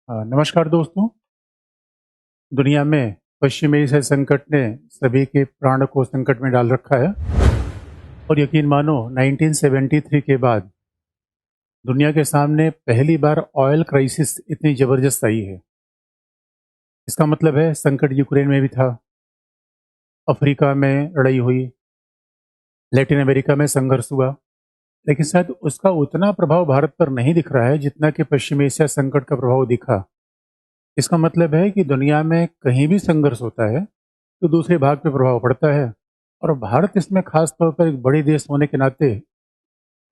नमस्कार दोस्तों। दुनिया में पश्चिम एशिया संकट ने सभी के प्राण को संकट में डाल रखा है और यकीन मानो 1973 के बाद दुनिया के सामने पहली बार ऑयल क्राइसिस इतनी ज़बरदस्त आई है। इसका मतलब है संकट यूक्रेन में भी था, अफ्रीका में लड़ाई हुई, लैटिन अमेरिका में संघर्ष हुआ, लेकिन शायद उसका उतना प्रभाव भारत पर नहीं दिख रहा है जितना कि पश्चिम एशिया संकट का प्रभाव दिखा। इसका मतलब है कि दुनिया में कहीं भी संघर्ष होता है तो दूसरे भाग पे प्रभाव पड़ता है और भारत इसमें खास तौर पर एक बड़े देश होने के नाते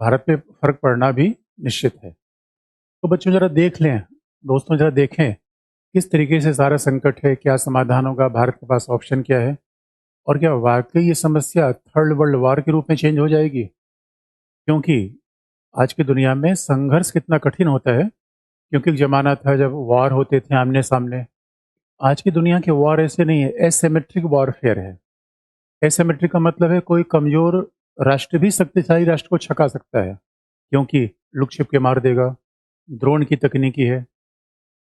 भारत पे फर्क पड़ना भी निश्चित है। तो बच्चों जरा देख लें, दोस्तों जरा देखें किस तरीके से सारा संकट है, क्या समाधान होगा, भारत के पास ऑप्शन क्या है और क्या वाकई ये समस्या थर्ड वर्ल्ड वॉर के रूप में चेंज हो जाएगी। क्योंकि आज की दुनिया में संघर्ष कितना कठिन होता है, क्योंकि एक ज़माना था जब वॉर होते थे आमने सामने। आज की दुनिया के वॉर ऐसे नहीं है, एसिमेट्रिक वॉरफेयर है। एसिमेट्रिक का मतलब है कोई कमज़ोर राष्ट्र भी शक्तिशाली राष्ट्र को छका सकता है, क्योंकि लुक छिप के मार देगा, ड्रोन की तकनीकी है।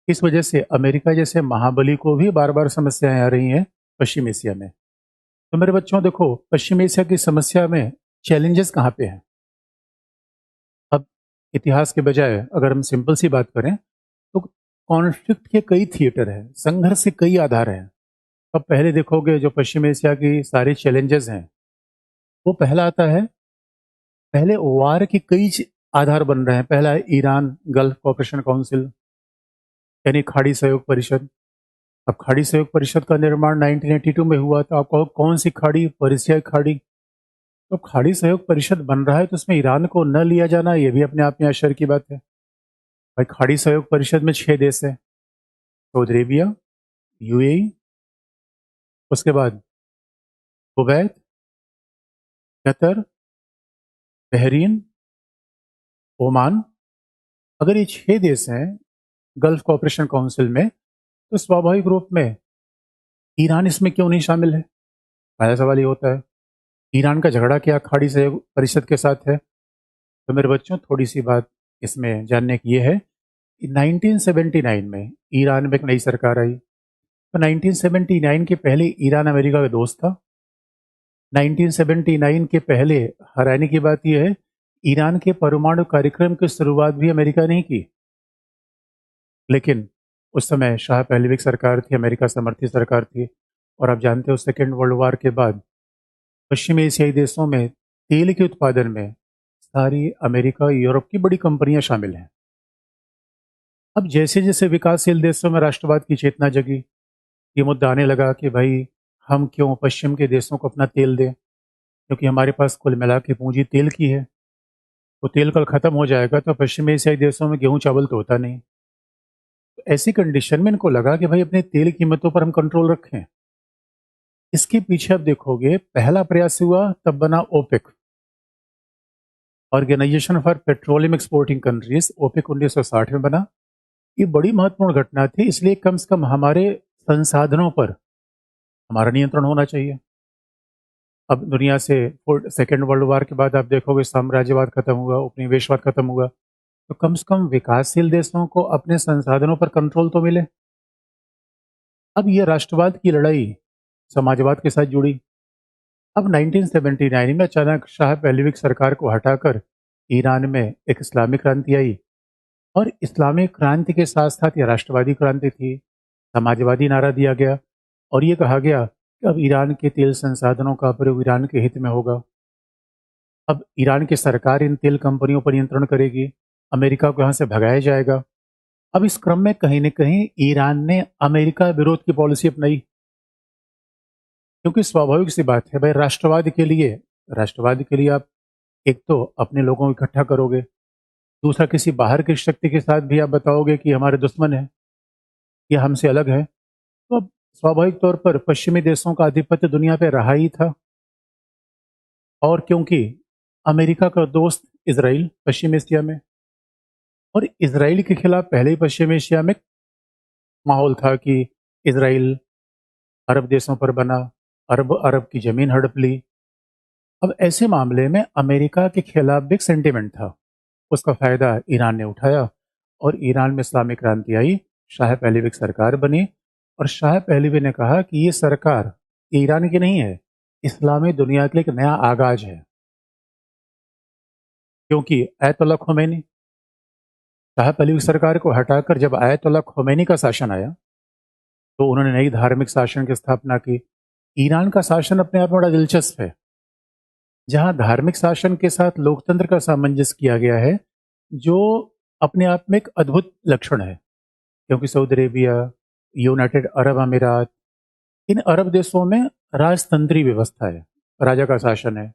इस वजह से अमेरिका जैसे महाबली को भी बार बार समस्याएं आ रही हैं पश्चिम एशिया में। तो मेरे बच्चों देखो, पश्चिम एशिया की समस्या में चैलेंजेस कहाँ पे हैं। अब इतिहास के बजाय अगर हम सिंपल सी बात करें तो कॉन्फ्लिक्ट के कई थिएटर हैं, संघर्ष के कई आधार हैं। अब पहले देखोगे जो पश्चिम एशिया की सारी चैलेंजेस हैं, वो पहला आता है, पहले वार के कई आधार बन रहे हैं। पहला है ईरान गल्फ कोऑपरेशन काउंसिल, यानी खाड़ी सहयोग परिषद। अब खाड़ी सहयोग परिषद का निर्माण 1982 में हुआ, तो आपको कौन सी खाड़ी, पर्शिया खाड़ी। तो खाड़ी सहयोग परिषद बन रहा है तो उसमें ईरान को न लिया जाना, ये भी अपने आप में आश्चर्य की बात है। भाई खाड़ी सहयोग परिषद में 6 देश हैं, सऊदी अरेबिया, यूएई, उसके बाद कुवैत, कतर, बहरीन, ओमान। अगर ये 6 देश हैं गल्फ कोऑपरेशन काउंसिल में, तो स्वाभाविक रूप में ईरान इसमें क्यों नहीं शामिल है। पहला सवाल ये होता है, ईरान का झगड़ा क्या खाड़ी सहयोग परिषद के साथ है। तो मेरे बच्चों थोड़ी सी बात इसमें जानने की ये है कि 1979 में ईरान में एक नई सरकार आई। तो 1979 के पहले ईरान अमेरिका का दोस्त था। 1979 के पहले हैरानी की बात यह है, ईरान के परमाणु कार्यक्रम की शुरुआत भी अमेरिका ने ही की। लेकिन उस समय शाह पहलवी की सरकार थी, अमेरिका समर्थित सरकार थी। और आप जानते हो सेकेंड वर्ल्ड वॉर के बाद पश्चिमी एशियाई देशों में तेल के उत्पादन में सारी अमेरिका, यूरोप की बड़ी कंपनियां शामिल हैं। अब जैसे जैसे विकासशील देशों में राष्ट्रवाद की चेतना जगी, ये मुद्दा आने लगा कि भाई हम क्यों पश्चिम के देशों को अपना तेल दें, क्योंकि हमारे पास कुल मिला के पूंजी तेल की है। तो तेल कल खत्म हो जाएगा तो पश्चिमी एशियाई देशों में गेहूं चावल तो होता नहीं। तो ऐसी कंडीशन में इनको लगा कि भाई अपने तेल कीमतों पर हम कंट्रोल रखें। इसके पीछे अब देखोगे पहला प्रयास हुआ तब बना OPEC, organisation for petroleum exporting countries. OPEC 1960 में बना। ये बड़ी महत्वपूर्ण घटना थी, इसलिए कम से कम हमारे संसाधनों पर हमारा नियंत्रण होना चाहिए। अब दुनिया से सेकेंड वर्ल्ड वॉर के बाद आप देखोगे साम्राज्यवाद खत्म हुआ, उपनिवेशवाद खत्म हुआ, तो कम से कम विकासशील देशों को अपने संसाधनों पर कंट्रोल तो मिले। अब ये राष्ट्रवाद की लड़ाई समाजवाद के साथ जुड़ी। अब 1979 में अचानक शाह पहलवी की सरकार को हटाकर ईरान में एक इस्लामिक क्रांति आई। और इस्लामिक क्रांति के साथ साथ यह राष्ट्रवादी क्रांति थी, समाजवादी नारा दिया गया और ये कहा गया कि अब ईरान के तेल संसाधनों का प्रयोग ईरान के हित में होगा। अब ईरान की सरकार इन तेल कंपनियों पर नियंत्रण करेगी, अमेरिका को यहाँ से भगाया जाएगा। अब इस क्रम में कहीं न कहीं ईरान ने अमेरिका विरोध की पॉलिसी अपनाई, क्योंकि स्वाभाविक सी बात है भाई, राष्ट्रवाद के लिए आप एक तो अपने लोगों को इकट्ठा करोगे, दूसरा किसी बाहर की शक्ति के साथ भी आप बताओगे कि हमारे दुश्मन है, ये हमसे अलग है। तो अब स्वाभाविक तौर पर पश्चिमी देशों का आधिपत्य दुनिया पे रहा ही था। और क्योंकि अमेरिका का दोस्त इसराइल पश्चिम एशिया में, और इसराइल के खिलाफ पहले ही पश्चिम एशिया में माहौल था कि इसराइल अरब देशों पर बना, अरब अरब की जमीन हड़प ली। अब ऐसे मामले में अमेरिका के खिलाफ भी एक सेंटिमेंट था, उसका फायदा ईरान ने उठाया और ईरान में इस्लामिक क्रांति आई। शाह पहलवी की सरकार बनी और शाह पहलवी ने कहा कि ये सरकार ईरान की नहीं है, इस्लामी दुनिया के लिए एक नया आगाज है। क्योंकि आयतुल्लाह खोमेनी, शाह पहलवी की सरकार को हटाकर जब आयतुल्लाह खोमेनी का शासन आया तो उन्होंने नई धार्मिक शासन की स्थापना की। ईरान का शासन अपने आप में बड़ा दिलचस्प है, जहां धार्मिक शासन के साथ लोकतंत्र का सामंजस्य किया गया है, जो अपने आप में एक अद्भुत लक्षण है। क्योंकि सऊदी अरेबिया, यूनाइटेड अरब अमीरात, इन अरब देशों में राजतंत्री व्यवस्था है, राजा का शासन है।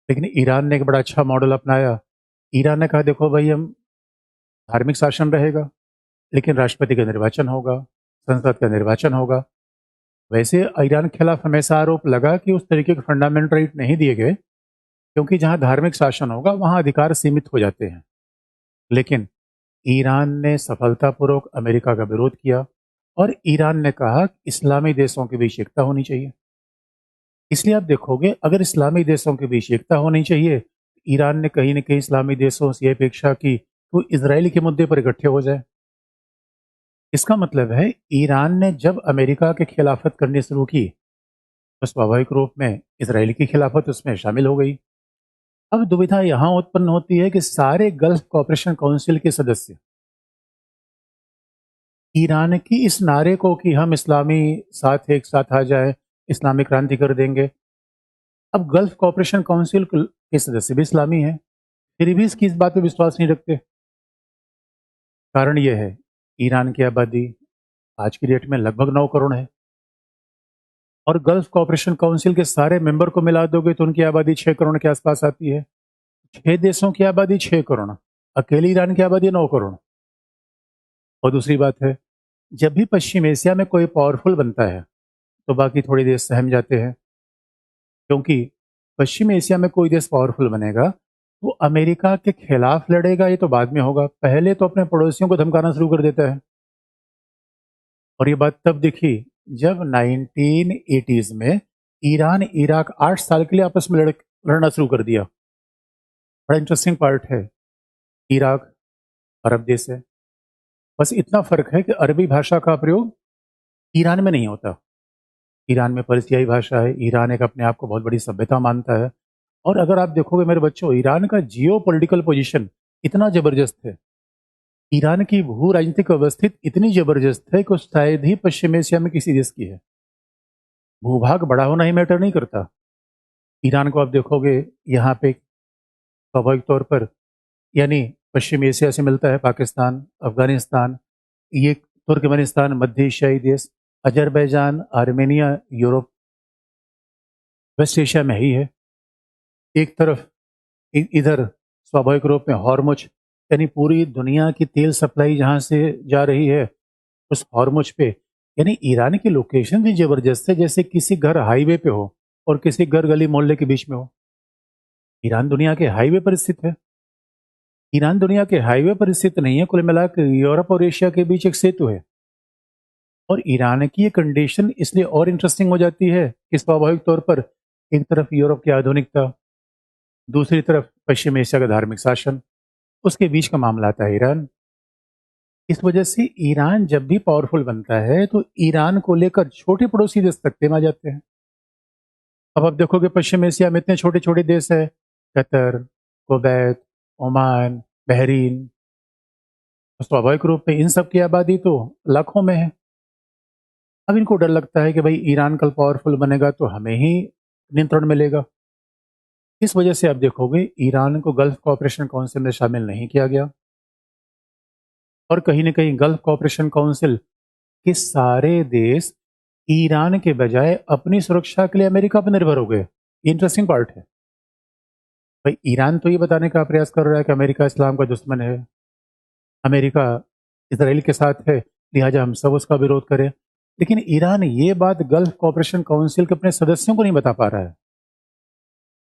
लेकिन ईरान ने एक बड़ा अच्छा मॉडल अपनाया। ईरान ने कहा देखो भाई, हम धार्मिक शासन रहेगा, लेकिन राष्ट्रपति का निर्वाचन होगा, संसद का निर्वाचन होगा। वैसे ईरान के खिलाफ हमेशा आरोप लगा कि उस तरीके के फंडामेंटल राइट नहीं दिए गए, क्योंकि जहां धार्मिक शासन होगा वहां अधिकार सीमित हो जाते हैं। लेकिन ईरान ने सफलतापूर्वक अमेरिका का विरोध किया और ईरान ने कहा कि इस्लामी देशों के बीच एकता होनी चाहिए। इसलिए आप देखोगे, अगर इस्लामी देशों के बीच एकता होनी चाहिए, ईरान ने कहीं न कहीं इस्लामी देशों से ये अपेक्षा की तो इजराइल के मुद्दे पर इकट्ठे हो जाए। इसका मतलब है ईरान ने जब अमेरिका के खिलाफत करनी शुरू की तो स्वाभाविक रूप में इजराइल की खिलाफत उसमें शामिल हो गई। अब दुविधा यहां उत्पन्न होती है कि सारे गल्फ कॉपरेशन काउंसिल के सदस्य ईरान की इस नारे को कि हम इस्लामी साथ एक साथ आ जाए, इस्लामिक क्रांति कर देंगे। अब गल्फ कॉपरेशन काउंसिल के सदस्य भी इस्लामी हैं, फिर भी इसकी इस बात पे विश्वास नहीं रखते। कारण यह है, ईरान की आबादी आज की डेट में लगभग 9 करोड़ है और गल्फ कॉपरेशन काउंसिल के सारे मेंबर को मिला दोगे तो उनकी आबादी 6 करोड़ के आसपास आती है। 6 देशों की आबादी 6 करोड़, अकेली ईरान की आबादी 9 करोड़। और दूसरी बात है, जब भी पश्चिम एशिया में कोई पावरफुल बनता है तो बाकी थोड़ी देश सहम जाते हैं। क्योंकि पश्चिम एशिया में कोई देश पावरफुल बनेगा तो अमेरिका के खिलाफ लड़ेगा, ये तो बाद में होगा। पहले तो अपने पड़ोसियों को धमकाना शुरू कर देता है। और ये बात तब दिखी जब 1980s में ईरान इराक 8 साल के लिए आपस में लड़ना शुरू कर दिया। बड़ा इंटरेस्टिंग पार्ट है, इराक अरब देश है, बस इतना फर्क है कि अरबी भाषा का प्रयोग ईरान में नहीं होता। ईरान में पर्सियाई भाषा है। ईरान एक अपने आप को बहुत बड़ी सभ्यता मानता है। और अगर आप देखोगे मेरे बच्चों, ईरान का जियो पॉलिटिकल पोजिशन इतना जबरदस्त है, ईरान की भू राजनीतिक अवस्थित इतनी जबरदस्त है कि शायद ही पश्चिम एशिया में किसी देश की है। भूभाग बड़ा होना ही मैटर नहीं करता। ईरान को आप देखोगे यहाँ पे स्वाभाविक तौर पर, यानी पश्चिम एशिया से मिलता है पाकिस्तान, अफगानिस्तान, ये तुर्कमेनिस्तान, मध्य एशियाई देश, Azerbaijan, Armenia, Europe, west Asia में ही है। एक तरफ इधर स्वाभाविक रूप में हॉर्मुज, यानी पूरी दुनिया की तेल सप्लाई जहाँ से जा रही है उस हॉर्मुज पे, यानी ईरान की लोकेशन भी जबरदस्त है, जैसे किसी घर हाईवे पे हो और किसी घर गली मोहल्ले के बीच में हो। ईरान दुनिया के हाईवे पर स्थित है। ईरान दुनिया के हाईवे पर स्थित नहीं है, कुल मिलाकर यूरोप और एशिया के बीच एक सेतु है। और ईरान की ये कंडीशन इसलिए और इंटरेस्टिंग हो जाती है कि स्वाभाविक तौर पर एक तरफ यूरोप की आधुनिकता, दूसरी तरफ पश्चिम एशिया का धार्मिक शासन, उसके बीच का मामला आता है ईरान। इस वजह से ईरान जब भी पावरफुल बनता है तो ईरान को लेकर छोटे पड़ोसी देश तकते में आ जाते हैं। अब आप देखोगे पश्चिम एशिया में इतने छोटे छोटे देश है, कतर, कुवैत, ओमान, बहरीन, तो स्वाभाविक रूप में इन सब की आबादी तो लाखों में है। अब इनको डर लगता है कि भाई ईरान कल पावरफुल बनेगा तो हमें ही नियंत्रण मिलेगा। इस वजह से आप देखोगे ईरान को गल्फ कॉपरेशन काउंसिल में शामिल नहीं किया गया और कहीं ना कहीं गल्फ कॉपरेशन काउंसिल के सारे देश ईरान के बजाय अपनी सुरक्षा के लिए अमेरिका पर निर्भर हो गए। इंटरेस्टिंग पार्ट है भाई, ईरान तो ये बताने का प्रयास कर रहा है कि अमेरिका इस्लाम का दुश्मन है, अमेरिका इसराइल के साथ है, लिहाजा हम सब उसका विरोध करें। लेकिन ईरान ये बात गल्फ कॉपरेशन काउंसिल के अपने सदस्यों को नहीं बता पा रहा है।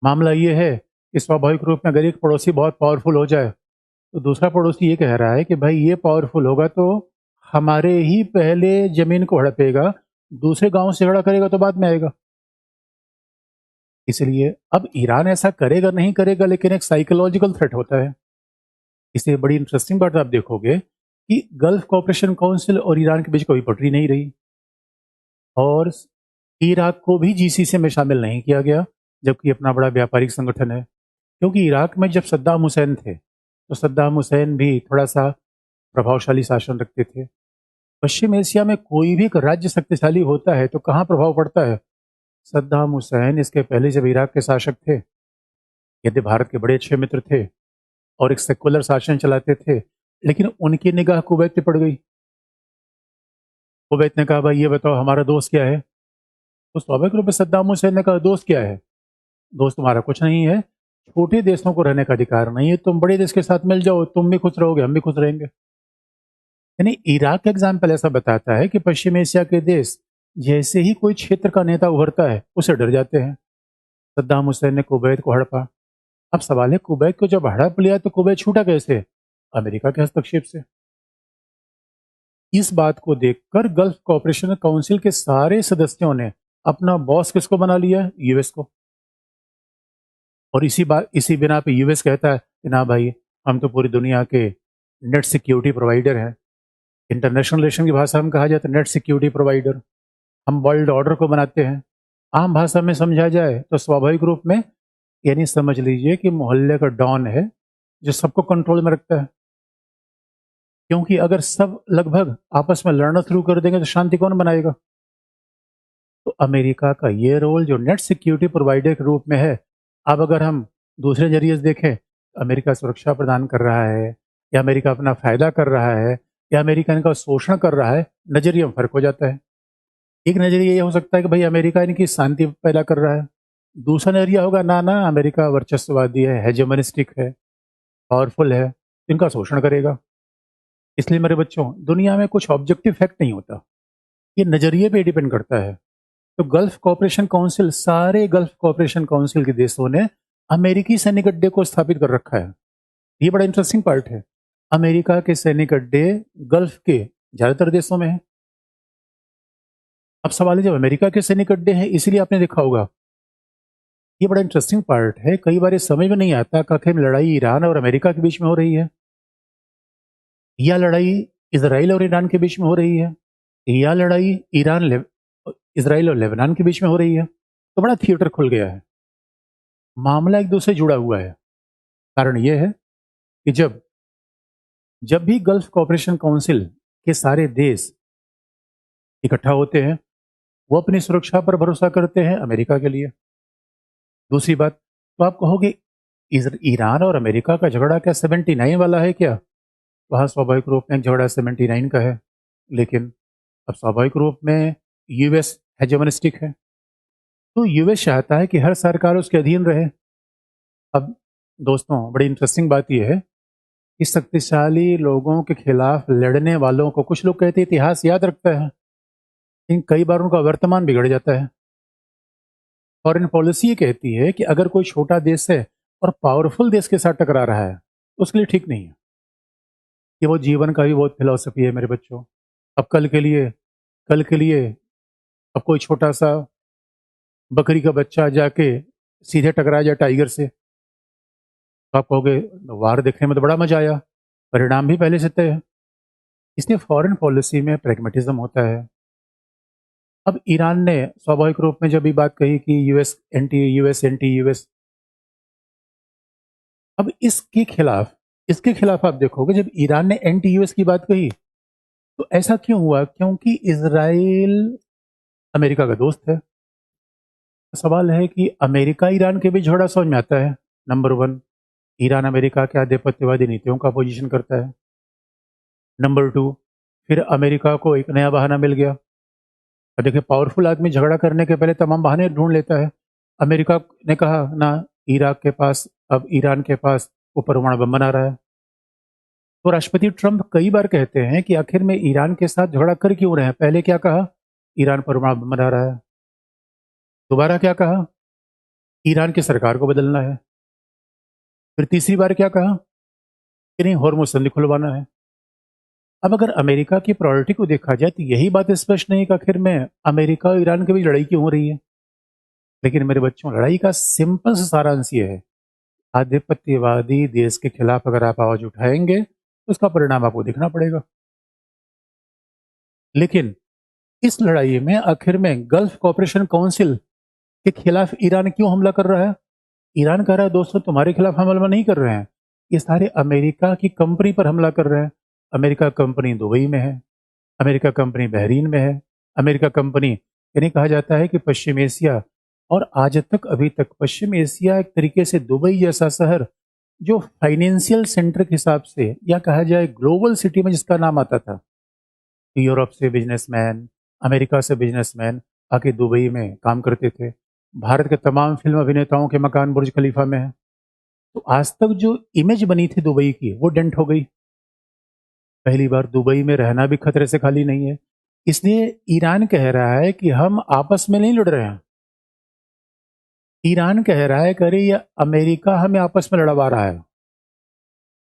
मामला ये है कि स्वाभाविक रूप में अगर एक पड़ोसी बहुत पावरफुल हो जाए तो दूसरा पड़ोसी ये कह रहा है कि भाई ये पावरफुल होगा तो हमारे ही पहले जमीन को हड़पेगा, दूसरे गांव से झगड़ा करेगा तो बाद में आएगा। इसलिए अब ईरान ऐसा करेगा नहीं करेगा, लेकिन एक साइकोलॉजिकल थ्रेट होता है। इसलिए बड़ी इंटरेस्टिंग बात आप देखोगे कि गल्फ कॉपरेशन काउंसिल और ईरान के बीच कोई पटरी नहीं रही और इराक को भी जीसीसी में शामिल नहीं किया गया, जबकि अपना बड़ा व्यापारिक संगठन है। क्योंकि इराक में जब सद्दाम हुसैन थे तो सद्दाम हुसैन भी थोड़ा सा प्रभावशाली शासन रखते थे। पश्चिम एशिया में कोई भी एक राज्य शक्तिशाली होता है तो कहाँ प्रभाव पड़ता है? सद्दाम हुसैन इसके पहले जब इराक के शासक थे, यदि भारत के बड़े अच्छे मित्र थे और एक सेकुलर शासन चलाते थे, लेकिन उनकी निगाह कुवैत पे पड़ गई। कुवैत ने कहा भाई ये बताओ हमारा दोस्त क्या है? तो स्वाभाविक रूप से सद्दाम हुसैन ने कहा दोस्त क्या है? दोस्त तुम्हारा कुछ नहीं है, छोटे देशों को रहने का अधिकार नहीं है, तुम बड़े देश के साथ मिल जाओ, तुम भी खुश रहोगे हम भी खुश रहेंगे। यानी इराक का एग्जाम्पल ऐसा बताता है कि पश्चिम एशिया के देश जैसे ही कोई क्षेत्र का नेता उभरता है उसे डर जाते हैं। सद्दाम हुसैन ने कुवैत को हड़पा। अब सवाल है कुवैत को जब हड़प लिया तो कुवैत छूटा कैसे? अमेरिका के हस्तक्षेप से। इस बात को देखकर गल्फ कॉपरेशन काउंसिल के सारे सदस्यों ने अपना बॉस किसको बना लिया? यूएस को। और इसी बिना पे यूएस कहता है कि ना भाई हम तो पूरी दुनिया के नेट सिक्योरिटी प्रोवाइडर हैं। इंटरनेशनल रिलेशन की भाषा में कहा जाता है नेट सिक्योरिटी प्रोवाइडर। हम वर्ल्ड ऑर्डर को बनाते हैं। आम भाषा में समझा जाए तो स्वाभाविक रूप में यानी समझ लीजिए कि मोहल्ले का डॉन है जो सबको कंट्रोल में रखता है। क्योंकि अगर सब लगभग आपस में लड़ना शुरू कर देंगे तो शांति कौन बनाएगा? तो अमेरिका का ये रोल जो नेट सिक्योरिटी प्रोवाइडर के रूप में है, अब अगर हम दूसरे जरिए से देखें, अमेरिका सुरक्षा प्रदान कर रहा है या अमेरिका अपना फायदा कर रहा है या अमेरिका इनका शोषण कर रहा है, नजरिया में फर्क हो जाता है। एक नजरिया ये हो सकता है कि भाई अमेरिका इनकी शांति पैदा कर रहा है। दूसरा नजरिया होगा ना ना अमेरिका वर्चस्ववादी है, हेजेमनिस्टिक है, पावरफुल है, इनका शोषण करेगा। इसलिए मेरे बच्चों दुनिया में कुछ ऑब्जेक्टिव फैक्ट नहीं होता, ये नजरिए पे डिपेंड करता है। तो गल्फ कॉपरेशन काउंसिल, सारे गल्फ कॉपरेशन काउंसिल के देशों ने अमेरिकी सैनिक अड्डे को स्थापित कर रखा है। ये बड़ा इंटरेस्टिंग पार्ट है। अमेरिका के सैनिक अड्डे गल्फ के ज्यादातर देशों में है। अब सवाल है जब अमेरिका के सैनिक अड्डे हैं इसलिए आपने देखा होगा, ये बड़ा इंटरेस्टिंग पार्ट है। कई बार ये समझ में नहीं आता कि आखिर लड़ाई ईरान और अमेरिका के बीच में हो रही है या लड़ाई इसराइल और ईरान के बीच में हो रही है या लड़ाई इसराइल और लेबनान के बीच में हो रही है। तो बड़ा थिएटर खुल गया है, मामला एक दूसरे से जुड़ा हुआ है। कारण यह है कि जब जब भी गल्फ कॉपरेशन काउंसिल के सारे देश इकट्ठा होते हैं वो अपनी सुरक्षा पर भरोसा करते हैं अमेरिका के लिए। दूसरी बात, तो आप कहोगे ईरान और अमेरिका का झगड़ा क्या 79 वाला है क्या? वहाँ स्वाभाविक रूप में झगड़ा 79 का है, लेकिन अब स्वाभाविक रूप में यूएस हेजेमनिस्टिक है, तो यूएस चाहता है कि हर सरकार उसके अधीन रहे। अब दोस्तों बड़ी इंटरेस्टिंग बात यह है कि शक्तिशाली लोगों के खिलाफ लड़ने वालों को कुछ लोग कहते हैं इतिहास याद रखता है, लेकिन कई बार उनका वर्तमान बिगड़ जाता है। फॉरेन पॉलिसी ये कहती है कि अगर कोई छोटा देश है और पावरफुल देश के साथ टकरा रहा है तो उसके लिए ठीक नहीं है। ये वो जीवन का भी बहुत फिलॉसफी है मेरे बच्चों। अब कल के लिए अब कोई छोटा सा बकरी का बच्चा जाके सीधे टकरा जाए टाइगर से, तो आप कहोगे वार देखने में तो बड़ा मजा आया, परिणाम भी पहले से तय है। इसलिए फॉरेन पॉलिसी में प्रैग्मेटिज्म होता है। अब ईरान ने स्वाभाविक रूप में जब ये बात कही कि यूएस, अब इसके खिलाफ आप देखोगे जब ईरान ने एंटी यूएस की बात कही तो ऐसा क्यों हुआ? क्योंकि इसराइल अमेरिका का दोस्त है। सवाल है कि अमेरिका ईरान के बीच झगड़ा समझ में आता है। नंबर वन, ईरान अमेरिका के आधिपत्यवादी नीतियों का अपोजिशन करता है। नंबर टू, फिर अमेरिका को एक नया बहाना मिल गया। अब देखिए पावरफुल आदमी झगड़ा करने के पहले तमाम बहाने ढूंढ लेता है। अमेरिका ने कहा ना इराक के पास, अब ईरान के पास वो परमाणु बम बना रहा है। तो राष्ट्रपति ट्रंप कई बार कहते हैं कि आखिर में ईरान के साथ झगड़ा कर क्यों रहे हैं? पहले क्या कहा? ईरान परमाणु बम बना रहा है। दोबारा क्या कहा? ईरान की सरकार को बदलना है। फिर तीसरी बार क्या कहा कि नहीं हॉर्मुज़ संधि खुलवाना है। अब अगर अमेरिका की प्रायोरिटी को देखा जाए तो यही बात स्पष्ट नहीं कि आखिर में अमेरिका और ईरान के बीच लड़ाई क्यों हो रही है। लेकिन मेरे बच्चों लड़ाई का सिंपल सा सारांश ये है, आधिपत्यवादी देश के खिलाफ अगर आप आवाज उठाएंगे तो उसका परिणाम आपको देखना पड़ेगा। लेकिन इस लड़ाई में आखिर में गल्फ कॉपरेशन काउंसिल के खिलाफ ईरान क्यों हमला कर रहा है? ईरान कह रहा है दोस्तों तुम्हारे खिलाफ हम हमला नहीं कर रहे हैं, ये सारे अमेरिका की कंपनी पर हमला कर रहे हैं। अमेरिका कंपनी दुबई में है, अमेरिका कंपनी बहरीन में है, अमेरिका कंपनी यानी कहा जाता है कि पश्चिम एशिया और आज तक अभी तक पश्चिम एशिया एक तरीके से दुबई जैसा शहर जो फाइनेंशियल सेंटर के हिसाब से या कहा जाए ग्लोबल सिटी में जिसका नाम आता था, यूरोप से बिजनेसमैन, अमेरिका से बिजनेसमैन आके दुबई में काम करते थे। भारत के तमाम फिल्म अभिनेताओं के मकान बुर्ज खलीफा में है। तो आज तक जो इमेज बनी थी दुबई की वो डेंट हो गई। पहली बार दुबई में रहना भी खतरे से खाली नहीं है। इसलिए ईरान कह रहा है कि हम आपस में नहीं लड़ रहे हैं। ईरान कह रहा है कि अरे ये अमेरिका हमें आपस में लड़वा रहा है।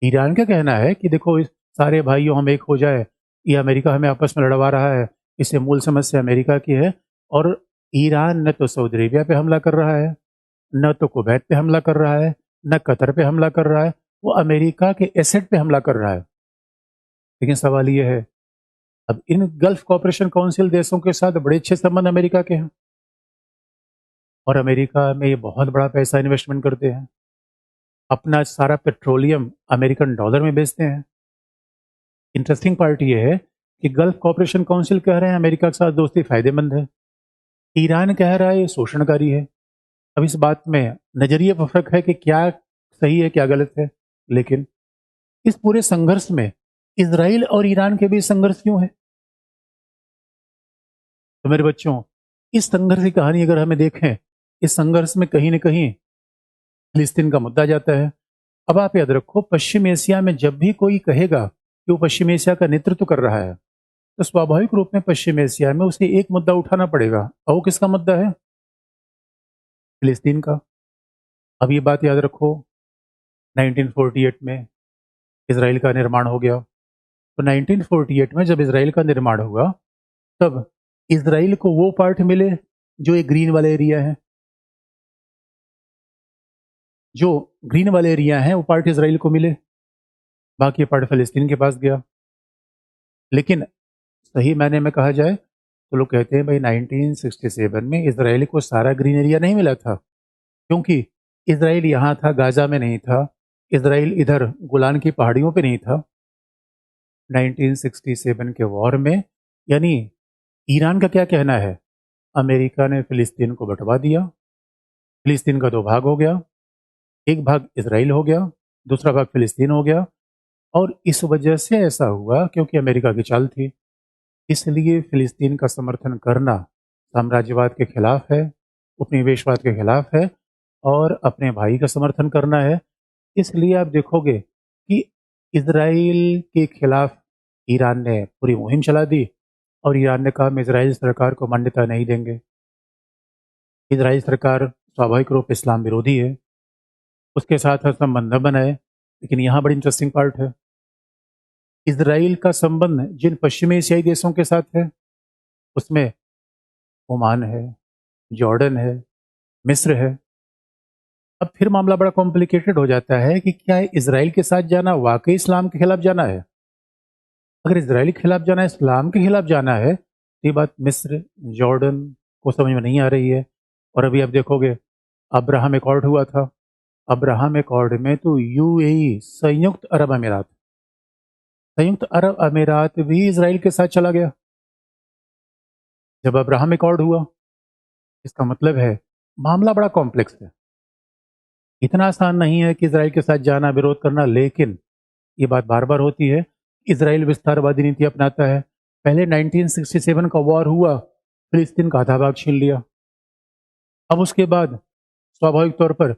ईरान का कहना है कि देखो इस सारे भाइयों हम एक हो जाए, ये अमेरिका हमें आपस में लड़वा रहा है, इससे मूल समस्या अमेरिका की है। और ईरान न तो सऊदी अरेबिया पे हमला कर रहा है, न तो कुवैत पे हमला कर रहा है, न कतर पे हमला कर रहा है, वो अमेरिका के एसेट पे हमला कर रहा है। लेकिन सवाल ये है, अब इन गल्फ कॉपरेशन काउंसिल देशों के साथ बड़े अच्छे संबंध अमेरिका के हैं और अमेरिका में ये बहुत बड़ा पैसा इन्वेस्टमेंट करते हैं, अपना सारा पेट्रोलियम अमेरिकन डॉलर में बेचते हैं। इंटरेस्टिंग पार्ट ये है कि गल्फ कॉपरेशन काउंसिल कह रहे हैं अमेरिका के साथ दोस्ती फायदेमंद है, ईरान कह रहा है ये शोषणकारी है। अब इस बात में नजरिए पर फर्क है कि क्या सही है क्या गलत है। लेकिन इस पूरे संघर्ष में इजराइल और ईरान के बीच संघर्ष क्यों है? तो मेरे बच्चों, इस संघर्ष की कहानी अगर हमें देखें, इस संघर्ष में कहीं ना कहीं फिलिस्तीन का मुद्दा जाता है। अब आप याद रखो, पश्चिम एशिया में जब भी कोई कहेगा कि वो पश्चिम एशिया का नेतृत्व कर रहा है, तो स्वाभाविक रूप में पश्चिम एशिया में उसे एक मुद्दा उठाना पड़ेगा, और वो किसका मुद्दा है? फिलिस्तीन का। अब ये बात याद रखो, 1948 में इसराइल का निर्माण हो गया। तो 1948 में जब इसराइल का निर्माण हुआ, तब इसराइल को वो पार्ट मिले जो एक ग्रीन वाले एरिया है, जो ग्रीन वाले एरिया है वो पार्ट इसराइल को मिले, बाकी पार्ट फिलिस्तीन के पास गया। लेकिन सही मायने में कहा जाए तो लोग कहते हैं भाई 1967 में इसराइल को सारा ग्रीन एरिया नहीं मिला था, क्योंकि इसराइल यहाँ था, गाजा में नहीं था, इसराइल इधर गोलान की पहाड़ियों पे नहीं था। 1967 के वॉर में, यानी ईरान का क्या कहना है, अमेरिका ने फिलिस्तीन को बंटवा दिया, फिलिस्तीन का दो भाग हो गया, एक भाग इसराइल हो गया, दूसरा भाग फिलिस्तीन हो गया। और इस वजह से ऐसा हुआ क्योंकि अमेरिका की चाल थी, इसलिए फिलिस्तीन का समर्थन करना साम्राज्यवाद के खिलाफ है, उपनिवेशवाद के खिलाफ है, और अपने भाई का समर्थन करना है। इसलिए आप देखोगे कि इजराइल के खिलाफ ईरान ने पूरी मुहिम चला दी, और ईरान ने कहा हम इजराइल सरकार को मान्यता नहीं देंगे। इजराइल सरकार स्वाभाविक रूप से इस्लाम विरोधी है, उसके साथ हम संबंध न बनाए। लेकिन यहाँ बड़ी इंटरेस्टिंग पार्ट है, इजराइल का संबंध जिन पश्चिमी एशियाई देशों के साथ है, उसमें ओमान है, जॉर्डन है, मिस्र है। अब फिर मामला बड़ा कॉम्प्लिकेटेड हो जाता है कि क्या इजराइल के साथ जाना वाकई इस्लाम के खिलाफ जाना है? अगर इजराइल के खिलाफ जाना है, इस्लाम के खिलाफ जाना है, तो ये बात मिस्र, जॉर्डन को समझ में नहीं आ रही है। और अभी आप देखोगे अब्राहम एकॉर्ड हुआ था, अब्राहम एकॉर्ड में तो यूएई, संयुक्त अरब अमीरात भी इसराइल के साथ चला गया जब अब्राहम एकॉर्ड हुआ। इसका मतलब है मामला बड़ा कॉम्प्लेक्स है, इतना आसान नहीं है कि इसराइल के साथ जाना, विरोध करना। लेकिन ये बात बार बार होती है, इसराइल विस्तारवादी नीति अपनाता है। पहले 1967 का वॉर हुआ, फिलिस्तीन का आधा भाग छीन लिया। अब उसके बाद स्वाभाविक तौर पर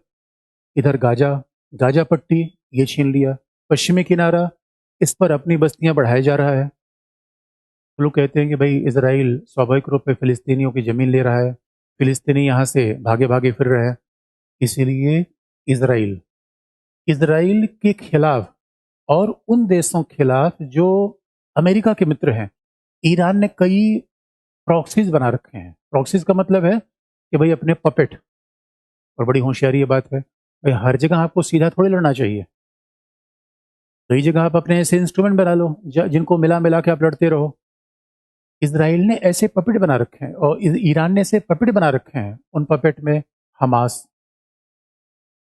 इधर गाजा, गाजा पट्टी ये छीन लिया, पश्चिमी किनारा, इस पर अपनी बस्तियां बढ़ाया जा रहा है। लोग कहते हैं कि भाई इसराइल स्वाभाविक रूप से फिलिस्तीनियों की ज़मीन ले रहा है, फिलिस्तीनी यहाँ से भागे भागे फिर रहे हैं। इसीलिए इसराइल इसराइल के खिलाफ और उन देशों के खिलाफ जो अमेरिका के मित्र हैं, ईरान ने कई प्रॉक्सीज बना रखे हैं। प्रॉक्सीज का मतलब है कि भाई अपने पपेट, और बड़ी होशियारी ये बात है, भाई हर जगह आपको सीधा थोड़ी लड़ना चाहिए, कई जगह आप अपने ऐसे इंस्ट्रूमेंट बना लो जिनको मिला मिला के आप लड़ते रहो। इसराइल ने ऐसे पपेट बना रखे हैं और ईरान ने ऐसे पपेट बना रखे हैं। उन पपेट में हमास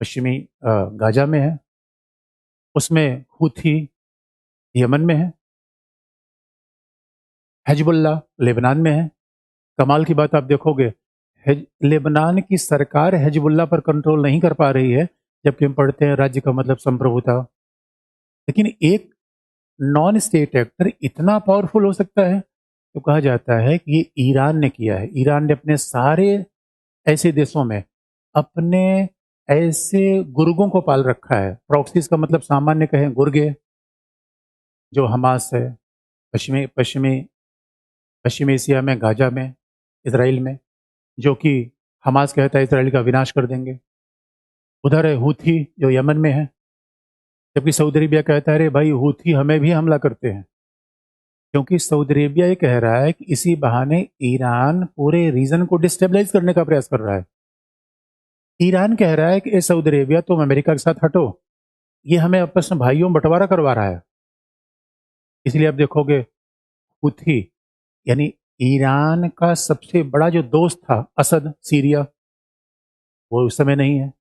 पश्चिमी गाजा में है, उसमें हूथी यमन में है, हिजबुल्लाह लेबनान में है। कमाल की बात आप देखोगे, लेबनान की सरकार हिजबुल्लाह पर कंट्रोल नहीं कर पा रही है, जबकि हम पढ़ते हैं राज्य का मतलब संप्रभुता। लेकिन एक नॉन स्टेट एक्टर इतना पावरफुल हो सकता है, तो कहा जाता है कि ये ईरान ने किया है। ईरान ने अपने सारे ऐसे देशों में अपने ऐसे गुर्गों को पाल रखा है। प्रॉक्सीज का मतलब सामान्य कहें गुर्गे, जो हमास है पश्चिमी पश्चिमी पश्चिम एशिया में, गाजा में, इसराइल में, जो कि हमास कहता है इसराइल का विनाश कर देंगे। उधर है हूथी जो यमन में है, जबकि सऊदी अरेबिया कहता है अरे भाई हूथी हमें भी हमला करते हैं, क्योंकि सऊदी अरेबिया ये कह रहा है कि इसी बहाने ईरान पूरे रीजन को डिस्टेबलाइज करने का प्रयास कर रहा है। ईरान कह रहा है कि ए सऊदी अरेबिया तुम अमेरिका के साथ हटो, ये हमें आपस में भाइयों में बंटवारा करवा रहा है। इसलिए आप देखोगे हूथी यानी ईरान का सबसे बड़ा जो दोस्त था असद सीरिया, वो उस समय नहीं है।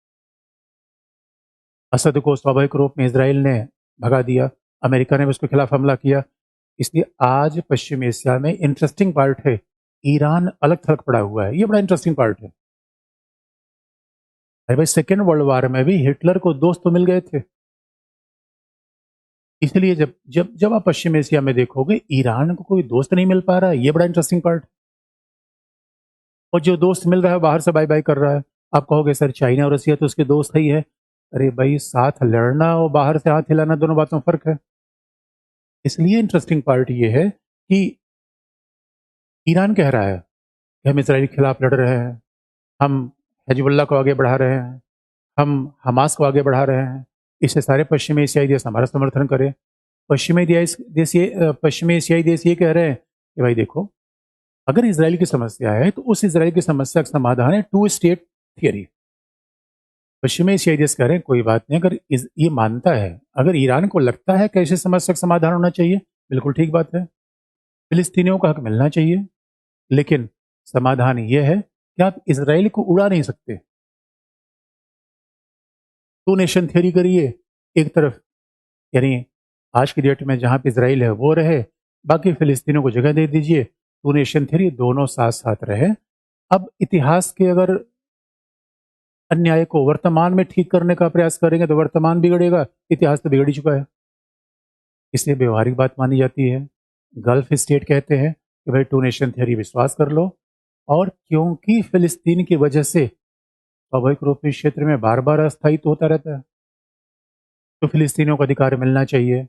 असद को स्वाभाविक रूप में इसराइल ने भगा दिया, अमेरिका ने भी उसके खिलाफ हमला किया। इसलिए आज पश्चिम एशिया में इंटरेस्टिंग पार्ट है, ईरान अलग थलग पड़ा हुआ है। ये बड़ा इंटरेस्टिंग पार्ट है। अरे भाई सेकेंड वर्ल्ड वार में भी हिटलर को दोस्त तो मिल गए थे। इसलिए जब जब जब आप पश्चिम एशिया में देखोगे ईरान को कोई दोस्त नहीं मिल पा रहा है, ये बड़ा इंटरेस्टिंग पार्ट। और जो दोस्त मिल रहा है बाहर से बाय बाय कर रहा है। आप कहोगे सर चाइना और रसिया तो उसके दोस्त ही है। अरे भाई साथ लड़ना और बाहर से हाथ हिलाना, दोनों बातों में फर्क है। इसलिए इंटरेस्टिंग पार्ट ये है कि ईरान कह रहा है कि हम इसराइल के खिलाफ लड़ रहे हैं, हम हिजबुल्लाह को आगे बढ़ा रहे हैं, हम हमास को आगे बढ़ा रहे हैं। इससे सारे पश्चिमी एशियाई देश हमारा समर्थन करें। पश्चिमी एशियाई देश ये कह रहे हैं कि भाई देखो, अगर इसराइल की समस्या है तो उस इसराइल की समस्या का समाधान है टू स्टेट थियरी। पश्चिमी एशियाई देश कह रहे हैं कोई बात नहीं, अगर ये मानता है, अगर ईरान को लगता है कैसे समस्या का समाधान होना चाहिए, बिल्कुल ठीक बात है, फिलिस्तीनियों का हक मिलना चाहिए। लेकिन समाधान यह है कि आप इसराइल को उड़ा नहीं सकते। टू नेशन थियरी करिए एक तरफ, यानी आज की डेट में जहां पे इसराइल है वो रहे, बाकी फिलिस्तीनियों को जगह दे दीजिए। टू नेशन थियरी, दोनों साथ साथ रहे। अब इतिहास के अगर अन्याय को वर्तमान में ठीक करने का प्रयास करेंगे तो वर्तमान बिगड़ेगा, इतिहास तो बिगड़ ही चुका है। इसलिए व्यवहारिक बात मानी जाती है। गल्फ स्टेट कहते हैं कि भाई टू नेशन थियरी विश्वास कर लो, और क्योंकि फिलिस्तीन की वजह से स्वाभाविक रूप से क्षेत्र में बार बार अस्थायित्व होता रहता है, तो फिलिस्तीनियों को अधिकार मिलना चाहिए,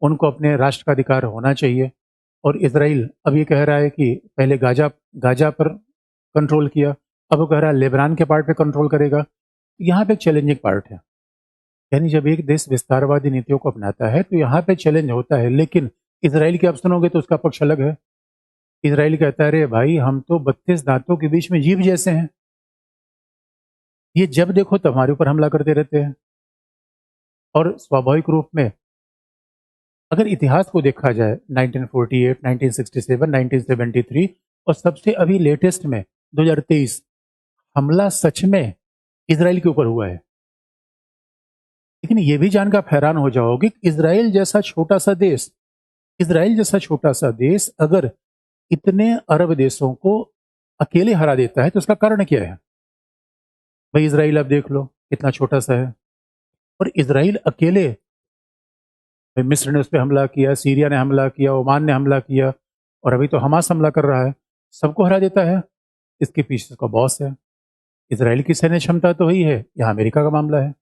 उनको अपने राष्ट्र का अधिकार होना चाहिए। और इसराइल अब ये कह रहा है कि पहले गाजा गाजा पर कंट्रोल किया, अब वो कह रहा है लेबनान के पार्ट पे कंट्रोल करेगा। यहाँ पे एक चैलेंजिंग पार्ट है, यानी जब एक देश विस्तारवादी नीतियों को अपनाता है तो यहाँ पे चैलेंज होता है। लेकिन इसराइल की आप सुनोगे तो उसका पक्ष अलग है। इसराइल कहता है अरे भाई हम तो 32 दांतों के बीच में जीभ जैसे हैं, ये जब देखो तब हमारे ऊपर हमला करते रहते हैं। और स्वाभाविक रूप में अगर इतिहास को देखा जाए 1948, 1967, 1973 और सबसे अभी लेटेस्ट में 2023, हमला सच में इसराइल के ऊपर हुआ है। लेकिन ये भी जानकर आप हैरान हो जाओगे कि इसराइल जैसा छोटा सा देश अगर इतने अरब देशों को अकेले हरा देता है तो उसका कारण क्या है? भाई इसराइल आप देख लो कितना छोटा सा है, और इसराइल अकेले, मिस्र ने उस पर हमला किया, सीरिया ने हमला किया, ओमान ने हमला किया, और अभी तो हमास हमला कर रहा है, सबको हरा देता है। इसके पीछे उसका बॉस है। इसराइल की सैन्य क्षमता तो वही है, यहाँ अमेरिका का मामला है।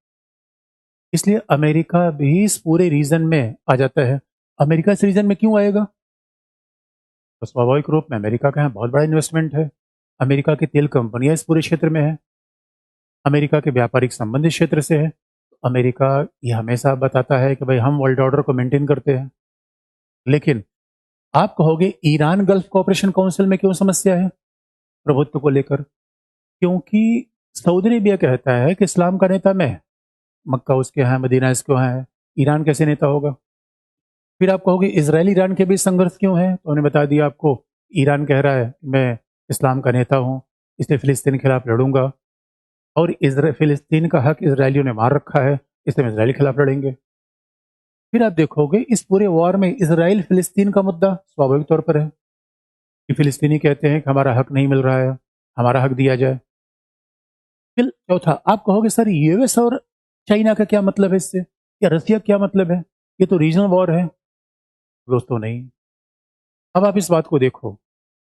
इसलिए अमेरिका भी इस पूरे रीजन में आ जाता है। अमेरिका इस रीजन में क्यों आएगा? तो स्वाभाविक रूप में अमेरिका का यहाँ बहुत बड़ा इन्वेस्टमेंट है, अमेरिका की तेल कंपनियां इस पूरे क्षेत्र में है, अमेरिका के व्यापारिक संबंध इस क्षेत्र से है। अमेरिका ये हमेशा बताता है कि भाई हम वर्ल्ड ऑर्डर को मेंटेन करते हैं। लेकिन आप कहोगे ईरान गल्फ कोऑपरेशन काउंसिल में क्यों समस्या है प्रभुत्व को लेकर? क्योंकि सऊदी अरेबिया कहता है कि इस्लाम का नेता मैं, मक्का उसके यहाँ, मदीना इसके यहाँ है, ईरान कैसे नेता होगा? फिर आप कहोगे इसराइल ईरान के बीच संघर्ष क्यों है, तो उन्होंने बता दिया आपको ईरान कह रहा है मैं इस्लाम का नेता हूँ, इसलिए फ़िलिस्तीन के खिलाफ लड़ूंगा, और फ़िलिस्तीन का हक इसराइलियों ने मार रखा है, इसलिए हम इसराइल के खिलाफ लड़ेंगे। फिर आप देखोगे इस पूरे वॉर में इसराइल फ़िलिस्तीन का मुद्दा स्वाभाविक तौर पर है कि फ़िलिस्तीनी कहते हैं कि हमारा हक नहीं मिल रहा है, हमारा हक दिया जाए। फिर चौथा, आप कहोगे सर यूएस और चाइना का क्या मतलब है इससे, या रसिया क्या मतलब है, ये तो रीजनल वॉर है। दोस्तों नहीं। अब आप इस बात को देखो,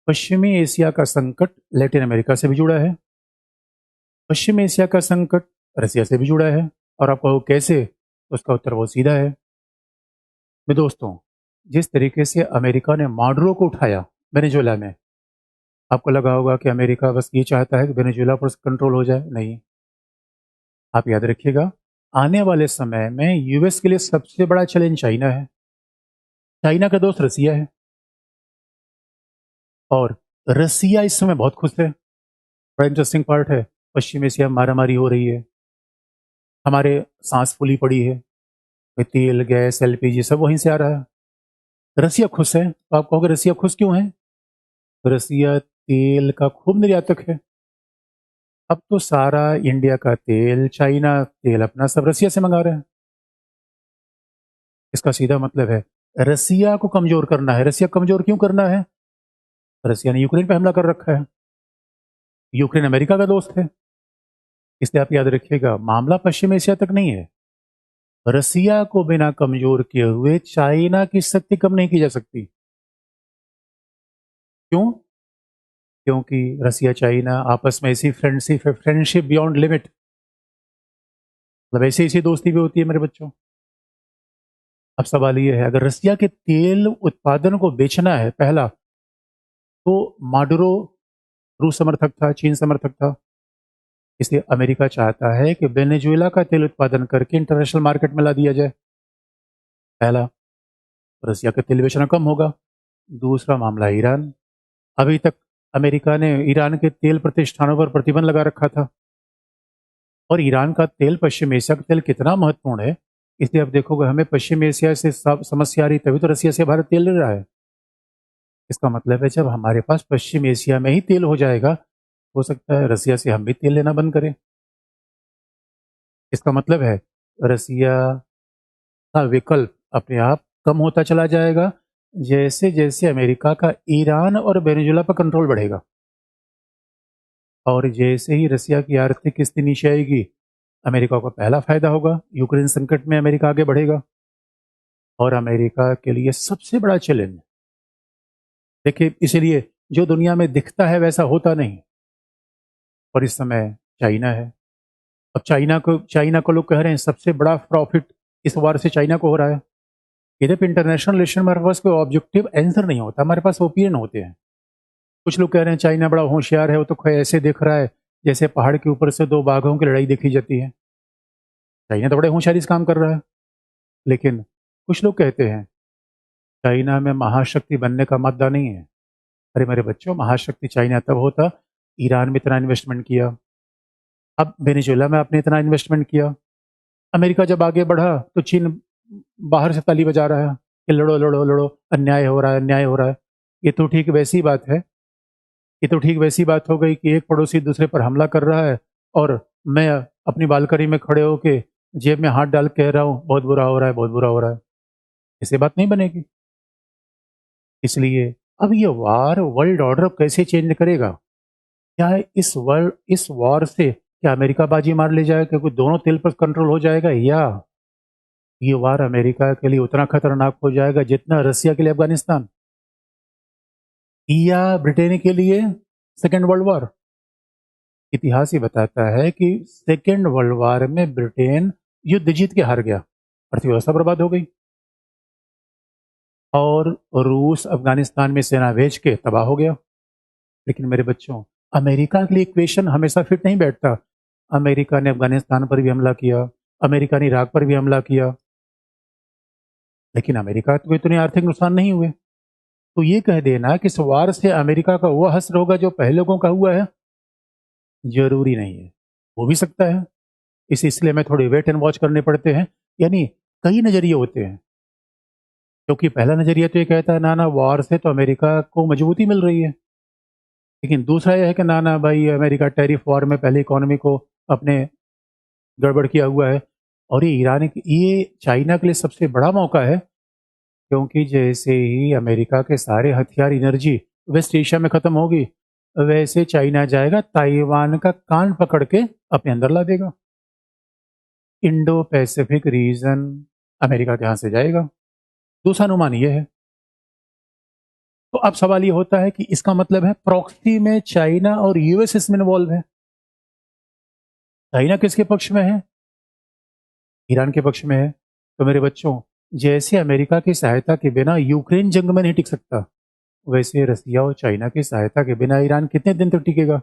पश्चिमी एशिया का संकट लैटिन अमेरिका से भी जुड़ा है, पश्चिम एशिया का संकट रसिया से भी जुड़ा है, और आप कहो कैसे, तो उसका उत्तर बहुत सीधा है। मेरे दोस्तों, जिस तरीके से अमेरिका ने माडुरो को उठाया वेनेजुएला में, आपको लगा होगा कि अमेरिका बस ये चाहता है कि वेनेजुएला पर कंट्रोल हो जाए। नहीं, आप याद रखिएगा, आने वाले समय में यूएस के लिए सबसे बड़ा चैलेंज चाइना है। चाइना का दोस्त रसिया है, और रसिया इस समय बहुत खुश है। बड़ा इंटरेस्टिंग पार्ट है, पश्चिम एशिया में मारामारी हो रही है, हमारे सांस फूली पड़ी है, तेल गैस एलपीजी सब वहीं से आ रहा है। रसिया खुश है, तो आप कहोगे रसिया खुश क्यों है? रसिया तेल का खूब निर्यातक है। अब तो सारा इंडिया का तेल, चाइना तेल अपना सब रसिया से मंगा रहे हैं। इसका सीधा मतलब है रसिया को कमजोर करना है। रसिया कमजोर क्यों करना है? रसिया ने यूक्रेन पे हमला कर रखा है, यूक्रेन अमेरिका का दोस्त है। इसलिए आप याद रखिएगा, मामला पश्चिम एशिया तक नहीं है। रसिया को बिना कमजोर किए हुए चाइना की शक्ति कम नहीं की जा सकती। क्यों? क्योंकि रसिया चाइना आपस में ऐसी फ्रेंडशिप बियॉन्ड लिमिट, मतलब ऐसी ऐसी दोस्ती भी होती है मेरे बच्चों। अब सवाल ये है, अगर रसिया के तेल उत्पादन को बेचना है पहला, तो माडुरो रूस समर्थक था, चीन समर्थक था, इसलिए अमेरिका चाहता है कि वेनेजुएला का तेल उत्पादन करके इंटरनेशनल मार्केट में ला दिया जाए। पहला, रसिया का तेल बेचना कम होगा। दूसरा मामला ईरान। अभी तक अमेरिका ने ईरान के तेल प्रतिष्ठानों पर प्रतिबंध लगा रखा था, और ईरान का तेल पश्चिम एशिया का तेल कितना महत्वपूर्ण है, इसलिए अब देखोगे हमें पश्चिम एशिया से समस्या आ रही, तभी तो रसिया से भारत तेल ले रहा है। इसका मतलब है जब हमारे पास पश्चिम एशिया में ही तेल हो जाएगा, हो सकता है रसिया से हम भी तेल लेना बंद करें। इसका मतलब है रसिया का विकल्प अपने आप कम होता चला जाएगा, जैसे जैसे अमेरिका का ईरान और वेनेजुएला पर कंट्रोल बढ़ेगा। और जैसे ही रसिया की आर्थिक स्थिति नीचे आएगी, अमेरिका को पहला फायदा होगा, यूक्रेन संकट में अमेरिका आगे बढ़ेगा। और अमेरिका के लिए सबसे बड़ा चैलेंज, देखिए इसीलिए जो दुनिया में दिखता है वैसा होता नहीं, और इस समय चाइना है। अब चाइना को लोग कह रहे हैं सबसे बड़ा प्रॉफिट इस वार से चाइना को हो रहा है। इधर पे इंटरनेशनल रिलेशन में हमारे पास कोई ऑब्जेक्टिव आंसर नहीं होता, हमारे पास ओपिनियन होते हैं। कुछ लोग कह रहे हैं चाइना बड़ा होशियार है, वो तो कोई ऐसे दिख रहा है जैसे पहाड़ के ऊपर से दो बाघों की लड़ाई देखी जाती है। चाइना तो बड़े होशियारी से काम कर रहा है। लेकिन कुछ लोग कहते हैं चाइना में महाशक्ति बनने का मुद्दा नहीं है। अरे मेरे बच्चों, महाशक्ति चाइना तब होता, ईरान में इतना इन्वेस्टमेंट किया, अब वेनेजुएला में आपने इतना इन्वेस्टमेंट किया। अमेरिका जब आगे बढ़ा तो चीन बाहर से ताली बजा रहा है कि लड़ो लड़ो लड़ो, अन्याय हो रहा है, अन्याय हो रहा है। ये तो ठीक वैसी बात है, ये तो ठीक वैसी बात हो गई कि एक पड़ोसी दूसरे पर हमला कर रहा है, और मैं अपनी बालकनी में खड़े होके जेब में हाथ डाल के कह रहा हूँ बहुत बुरा हो रहा है, बहुत बुरा हो रहा है। इससे बात नहीं बनेगी। इसलिए अब ये वार वर्ल्ड ऑर्डर कैसे चेंज करेगा? क्या इस वॉर से क्या अमेरिका बाजी मार ले जाएगा, क्योंकि दोनों तेल पर कंट्रोल हो जाएगा, या ये वार अमेरिका के लिए उतना खतरनाक हो जाएगा जितना रसिया के लिए अफगानिस्तान, या ब्रिटेन के लिए सेकेंड वर्ल्ड वॉर? इतिहास ही बताता है कि सेकेंड वर्ल्ड वॉर में ब्रिटेन युद्ध जीत के हार गया, अर्थव्यवस्था बर्बाद हो गई, और रूस अफगानिस्तान में सेना भेज के तबाह हो गया। लेकिन मेरे बच्चों, अमेरिका के लिए इक्वेशन हमेशा फिट नहीं बैठता। अमेरिका ने अफगानिस्तान पर भी हमला किया, अमेरिका ने इराक पर भी हमला किया, लेकिन अमेरिका को इतने आर्थिक नुकसान नहीं हुए। तो ये कह देना कि इस वार से अमेरिका का वो हश्र होगा जो पहले लोगों का हुआ है, जरूरी नहीं है। हो भी सकता है। इसलिए हमें थोड़े वेट एंड वॉच करने पड़ते हैं, यानी कई नजरिए होते हैं। क्योंकि पहला नज़रिया तो ये कहता है ना ना वॉर से तो अमेरिका को मजबूती मिल रही है, लेकिन दूसरा ये है कि ना ना भाई अमेरिका टैरिफ वॉर में पहले इकोनॉमी को अपने गड़बड़ किया हुआ है। और ये ये चाइना के लिए सबसे बड़ा मौका है, क्योंकि जैसे ही अमेरिका के सारे हथियार एनर्जी वेस्ट एशिया में ख़त्म होगी, वैसे चाइना जाएगा ताइवान का कान पकड़ के अपने अंदर ला देगा। इंडो पैसिफिक रीजन अमेरिका के हाथ से जाएगा। दूसरा अनुमान ये है। तो अब सवाल ये होता है कि इसका मतलब है प्रॉक्सी में चाइना और यूएस इसमें इन्वॉल्व है। चाइना किसके पक्ष में है? ईरान के पक्ष में है। तो मेरे बच्चों, जैसे अमेरिका की सहायता के बिना यूक्रेन जंग में नहीं टिक सकता, वैसे रसिया और चाइना की सहायता के बिना ईरान कितने दिन तक टिकेगा?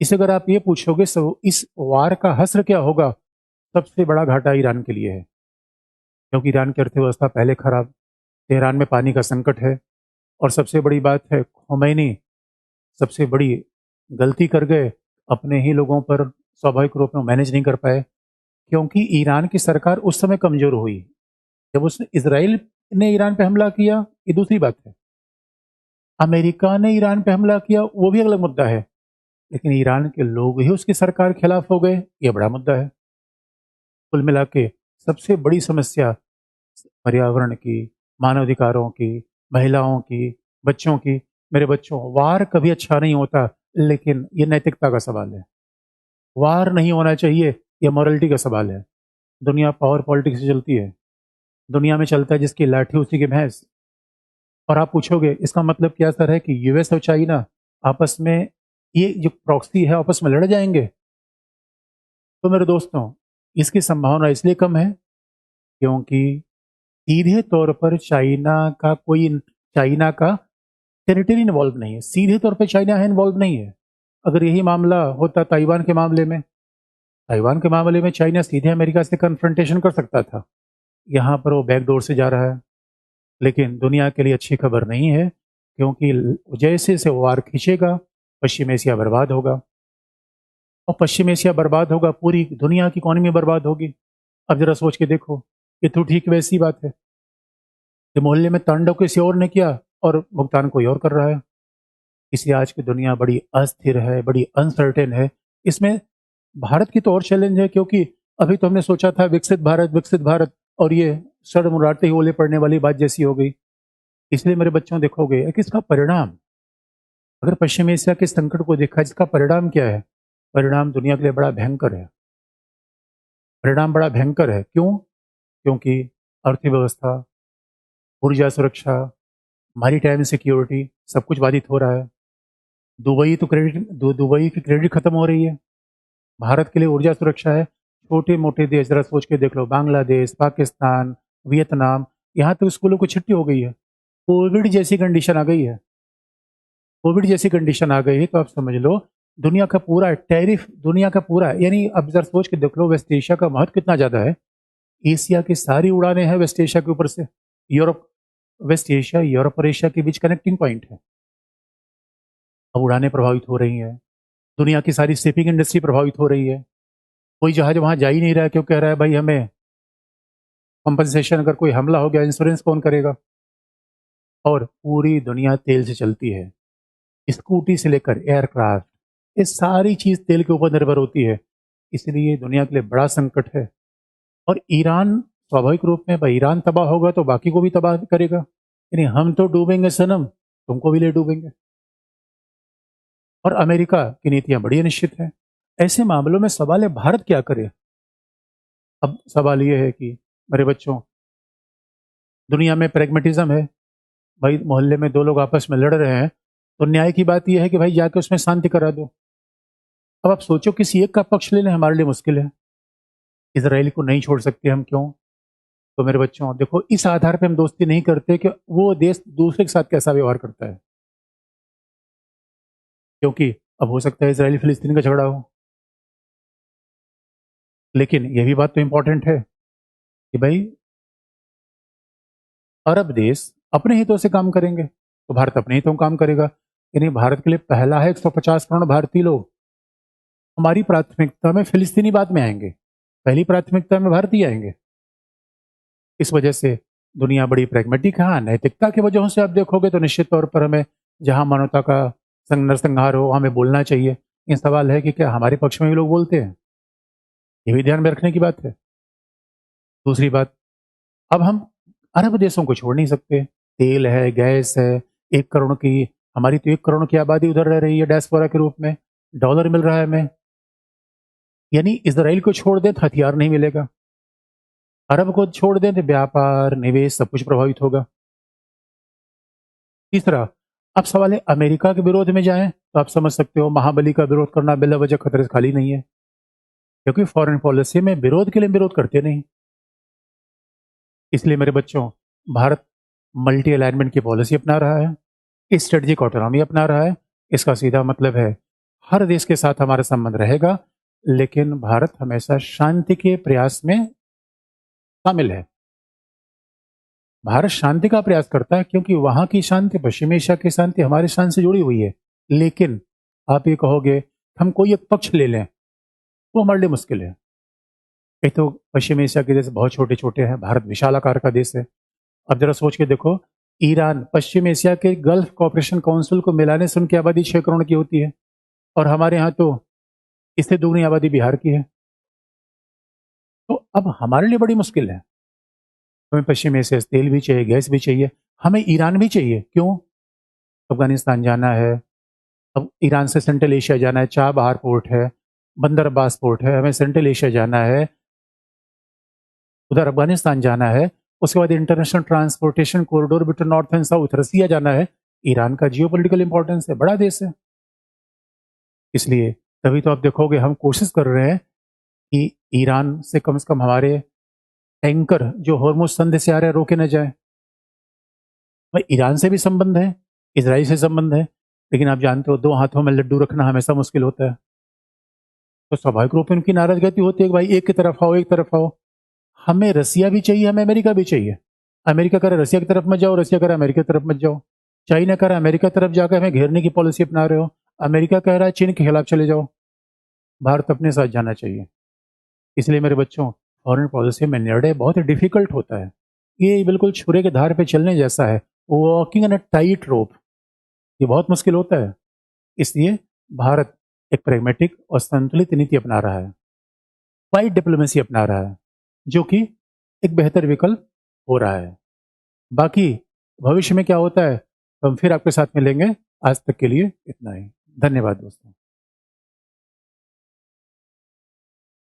इसे अगर आप ये पूछोगे इस वार का हश्र क्या होगा, सबसे बड़ा घाटा ईरान के लिए है, क्योंकि ईरान की अर्थव्यवस्था पहले खराब, तेहरान में पानी का संकट है, और सबसे बड़ी बात है खोमैनी सबसे बड़ी गलती कर गए, अपने ही लोगों पर स्वाभाविक रूप में मैनेज नहीं कर पाए, क्योंकि ईरान की सरकार उस समय कमजोर हुई। जब उसने इसराइल ने ईरान पे हमला किया, ये दूसरी बात है। अमेरिका ने ईरान पे हमला किया, वो भी अलग मुद्दा है, लेकिन ईरान के लोग ही उसकी सरकार के खिलाफ हो गए, ये बड़ा मुद्दा है। कुल मिला के सबसे बड़ी समस्या पर्यावरण की, मानवाधिकारों की, महिलाओं की, बच्चों की। मेरे बच्चों, वार कभी अच्छा नहीं होता, लेकिन ये नैतिकता का सवाल है। वार नहीं होना चाहिए, ये मॉरलिटी का सवाल है। दुनिया पावर पॉलिटिक्स से चलती है। दुनिया में चलता है जिसकी लाठी उसी की भैंस। और आप पूछोगे इसका मतलब क्या सर है कि यूएस और चाइना आपस में, ये जो प्रॉक्सी है, आपस में लड़ जाएंगे? तो मेरे दोस्तों, इसकी संभावना इसलिए कम है क्योंकि सीधे तौर पर चाइना का टेरिटरी इन्वॉल्व नहीं है। सीधे तौर पे चाइना है इन्वॉल्व नहीं है। अगर यही मामला होता ताइवान के मामले में, चाइना सीधे अमेरिका से कन्फ्रंटेशन कर सकता था। यहाँ पर वो बैकडोर से जा रहा है। लेकिन दुनिया के लिए अच्छी खबर नहीं है, क्योंकि जैसे से वार खींचेगा, पश्चिम एशिया बर्बाद होगा, और पश्चिम एशिया बर्बाद होगा, पूरी दुनिया की इकोनॉमी बर्बाद होगी। अब जरा सोच के देखो, ये तो ठीक वैसी बात है कि मोहल्ले में तांडव किसी और ने किया और भुगतान कोई और कर रहा है। इसलिए आज की दुनिया बड़ी अस्थिर है, बड़ी अनसर्टेन है। इसमें भारत की तो और चैलेंज है, क्योंकि अभी तो हमने सोचा था विकसित भारत, और ये सर मुरादते ही ओले पड़ने वाली बात जैसी हो गई। इसलिए मेरे बच्चों, देखोगे कि इसका परिणाम, अगर पश्चिम एशिया के संकट को देखा, इसका परिणाम क्या है? परिणाम दुनिया के लिए बड़ा भयंकर है। परिणाम बड़ा भयंकर है। क्यों? क्योंकि अर्थव्यवस्था, ऊर्जा सुरक्षा, मैरीटाइम सिक्योरिटी, सब कुछ बाधित हो रहा है। दुबई की क्रेडिट खत्म हो रही है। भारत के लिए ऊर्जा सुरक्षा है। छोटे मोटे देश जरा सोच के देख लो, बांग्लादेश, पाकिस्तान, वियतनाम, यहाँ तक स्कूलों को छुट्टी हो गई है। कोविड जैसी कंडीशन आ गई है। कोविड जैसी कंडीशन आ गई है, तो आप समझ लो दुनिया का पूरा टैरिफ, दुनिया का पूरा, यानी अब जरा सोच के देख लो वेस्ट एशिया का महत्व कितना ज़्यादा है। एशिया की सारी उड़ानें हैं वेस्ट एशिया के ऊपर से। यूरोप, वेस्ट एशिया यूरोप और एशिया के बीच कनेक्टिंग पॉइंट है। अब उड़ानें प्रभावित हो रही हैं, दुनिया की सारी शिपिंग इंडस्ट्री प्रभावित हो रही है। कोई जहाज वहां जा ही नहीं रहा है, क्यों कह रहा है भाई हमें कंपनसेशन, अगर कोई हमला हो गया इंश्योरेंस कौन करेगा? और पूरी दुनिया तेल से चलती है, स्कूटी से लेकर एयरक्राफ्ट, ये सारी चीज तेल के ऊपर निर्भर होती है। इसलिए दुनिया के लिए बड़ा संकट है। और ईरान, स्वाभाविक रूप में भाई ईरान तबाह होगा तो बाकी को भी तबाह करेगा। यानी हम तो डूबेंगे सनम, तुमको भी ले डूबेंगे। और अमेरिका की नीतियां बड़ी अनिश्चित हैं। ऐसे मामलों में सवाल है भारत क्या करे? अब सवाल ये है कि मेरे बच्चों, दुनिया में प्रैग्मेटिज्म है। भाई मोहल्ले में दो लोग आपस में लड़ रहे हैं, तो न्याय की बात यह है कि भाई जाके उसमें शांति करा दो। अब आप सोचो, किसी एक का पक्ष लेना हमारे लिए मुश्किल है। इसराइल को नहीं छोड़ सकते हम, क्यों? तो मेरे बच्चों देखो, इस आधार पे हम दोस्ती नहीं करते कि वो देश दूसरे के साथ कैसा व्यवहार करता है, क्योंकि अब हो सकता है इसराइल फिलिस्तीन का झगड़ा हो। लेकिन यह भी बात तो इंपॉर्टेंट है कि भाई अरब देश अपने हितों से काम करेंगे तो भारत अपने हितों में काम करेगा। यानी भारत के लिए पहला है 150 करोड़ भारतीय लोग। हमारी प्राथमिकता में फिलिस्तीनी बाद में आएंगे, पहली प्राथमिकता में भारतीय आएंगे। इस वजह से दुनिया बड़ी प्रैग्मेटिक है। हाँ, नैतिकता की वजहों से आप देखोगे तो निश्चित तौर पर हमें जहाँ मानवता का नरसंहार हो हमें बोलना चाहिए। ये सवाल है कि क्या हमारे पक्ष में भी लोग बोलते हैं? ये भी ध्यान में रखने की बात है। दूसरी बात, अब हम अरब देशों को छोड़ नहीं सकते। तेल है, गैस है, 1 करोड़ की हमारी तो 1 करोड़ की आबादी उधर रह रही है डायस्पोरा के रूप में, डॉलर मिल रहा है हमें। यानी इज़राइल को छोड़ दें तो हथियार नहीं मिलेगा, अरब को छोड़ दें तो व्यापार, निवेश सब कुछ प्रभावित होगा। तीसरा, अब सवाल है अमेरिका के विरोध में जाएं तो आप समझ सकते हो महाबली का विरोध करना बिला वजह खतरे से खाली नहीं है, क्योंकि फॉरेन पॉलिसी में विरोध के लिए विरोध करते नहीं। इसलिए मेरे बच्चों, भारत मल्टी अलाइनमेंट की पॉलिसी अपना रहा है, स्ट्रेटजिक ऑटोनॉमी अपना रहा है। इसका सीधा मतलब है हर देश के साथ हमारा संबंध रहेगा, लेकिन भारत हमेशा शांति के प्रयास में शामिल है। भारत शांति का प्रयास करता है क्योंकि वहां की शांति पश्चिम एशिया की शांति हमारी शांति से जुड़ी हुई है। लेकिन आप ये कहोगे हम कोई एक पक्ष ले लें, वो हमारे लिए मुश्किल है। एक तो पश्चिम एशिया के देश बहुत छोटे छोटे हैं, भारत विशाल आकार का देश है। अब जरा सोच के देखो, ईरान पश्चिम एशिया के गल्फ कॉपरेशन काउंसिल को मिलाने से उनकी आबादी 6 करोड़ की होती है, और हमारे यहाँ तो इससे दुगनी आबादी बिहार की है। तो अब हमारे लिए बड़ी मुश्किल है। हमें पश्चिम एशिया से तेल भी चाहिए, गैस भी चाहिए, हमें ईरान भी चाहिए। क्यों? अफगानिस्तान जाना है, अब ईरान से सेंट्रल एशिया जाना है, चाबहार पोर्ट है, बंदर अब्बास पोर्ट है, हमें सेंट्रल एशिया जाना है, उधर अफगानिस्तान जाना है, उसके बाद international transportation corridor between north and south Russia जाना है। ईरान का जियोपॉलिटिकल इंपॉर्टेंस है, बड़ा देश है। इसलिए तभी तो आप देखोगे हम कोशिश कर रहे हैं कि ईरान से कम हमारे टैंकर जो हॉर्मुज संधि से आ रहे हैं रोके न जाए। भाई ईरान से भी संबंध है, इसराइल से संबंध है, लेकिन आप जानते हो 2 हाथों में लड्डू रखना हमेशा मुश्किल होता है। तो स्वाभाविक रूप से उनकी नाराजगी होती है कि भाई एक की तरफ आओ, एक तरफ आओ। हमें रसिया भी चाहिए, हमें अमेरिका भी चाहिए। अमेरिका कह रहा है रसिया की तरफ मत जाओ, रसिया कह रहा है अमेरिका की तरफ मत जाओ। चाइना कह रहा है अमेरिका की तरफ जाकर हमें घेरने की पॉलिसी अपना रहे हो, अमेरिका कह रहा है चीन के खिलाफ चले जाओ। भारत अपने साथ जाना चाहिए। इसलिए मेरे बच्चों, फॉरेन पॉलिसी में निर्णय बहुत ही डिफिकल्ट होता है। ये बिल्कुल छुरे के धार पे चलने जैसा है, वॉकिंग ऑन अ टाइट रोप। ये बहुत मुश्किल होता है। इसलिए भारत एक प्रेगमेटिक और संतुलित नीति अपना रहा है, वाइड डिप्लोमेसी अपना रहा है, जो कि एक बेहतर विकल्प हो रहा है। बाकी भविष्य में क्या होता है तो हम फिर आपके साथ मिलेंगे। आज तक के लिए इतना ही। धन्यवाद दोस्तों।